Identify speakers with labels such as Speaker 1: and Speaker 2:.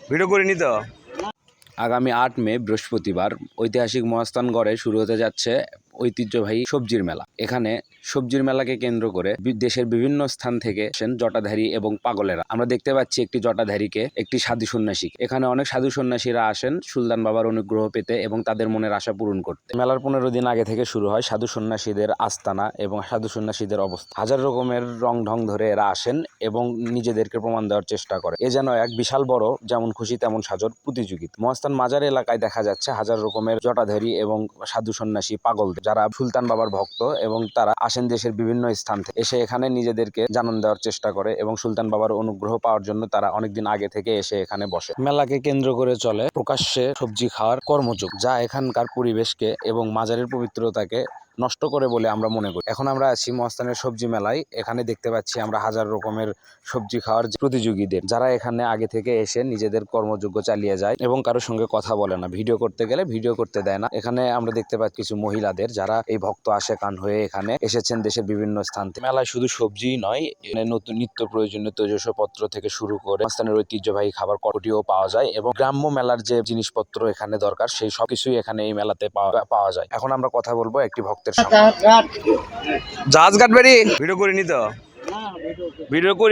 Speaker 1: Video করিনি তো। আগামী 8 মে বৃহস্পতিবার ঐতিহাসিক মহাস্থানগড়ে শুরু হতে যাচ্ছে ঐতিহ্যবাহী সবজির মেলা। এখানে সবজির মেলাকে কেন্দ্র করে দেশের বিভিন্ন স্থান থেকে আসেন জটাধারী এবং পাগলেরা। আমরা দেখতে পাচ্ছি একটি জটাধারীকে, একটি সাধু সন্ন্যাসী। এখানে অনেক সাধু সন্ন্যাসীরা আসেন সুলতান বাবার অনুগ্রহ পেতে এবং তাদের মনের আশা পূরণ করতে। মেলার 15 দিন আগে থেকে শুরু হয় সাধু সন্ন্যাসীদের আস্তানা এবং সাধু সন্ন্যাসীদের অবস্থা। হাজার রকমের রং ঢং ধরে এরা আসেন এবং নিজেদেরকে প্রমাণ দেওয়ার চেষ্টা করে। এ যেন এক বিশাল বড় যেমন খুশি তেমন সাজর প্রতিযোগিতা। মহাস্থান মাজার এলাকায় দেখা যাচ্ছে হাজার রকমের জটাধারী এবং সাধু সন্ন্যাসী পাগলদের, যারা সুলতান বাবার ভক্ত এবং তারা আসেন দেশের বিভিন্ন স্থান থেকে এসে এখানে নিজেদেরকে জানান দেওয়ার চেষ্টা করে এবং সুলতান বাবার অনুগ্রহ পাওয়ার জন্য তারা অনেকদিন আগে থেকে এসে এখানে বসে। মেলাকে কেন্দ্র করে চলে প্রকাশ্যে সবজি খাওয়ার কর্মযোগ, যা এখানকার পরিবেশকে এবং মাজারের পবিত্রতাকে নষ্ট করে বলে আমরা মনে করি। এখন আমরা আছি মহাস্থানের সবজি মেলায়। এখানে দেখতে পাচ্ছি আমরা হাজার রকমের সবজি খাওয়ার প্রতিযোগীদের, যারা এখানে আগে থেকে এসে নিজেদের কর্মযোগ্য চালিয়ে যায় এবং কারোর সঙ্গে কথা বলে না। ভিডিও করতে গেলে ভিডিও করতে দেয় না। এখানে আমরা দেখতে পাচ্ছি কিছু মহিলাদের, যারা এই ভক্ত আশেকান হয়ে এখানে এসেছেন দেশের বিভিন্ন স্থান থেকে। মেলায় শুধু সবজিই নয়, নতুন নিত্য প্রয়োজনীয় তৈজসপত্র থেকে শুরু করে মহাস্থানের ঐতিহ্যবাহী খাবার কটিও পাওয়া যায় এবং গ্রাম্য মেলার যে জিনিসপত্র এখানে দরকার সেই সব কিছুই এখানে এই মেলাতে পাওয়া যায়। এখন আমরা কথা বলবো একটি ভক্তের সাথে। জাহাজ ঘাট বেরি ভিডিও করিনি তো। ভিডিও করি।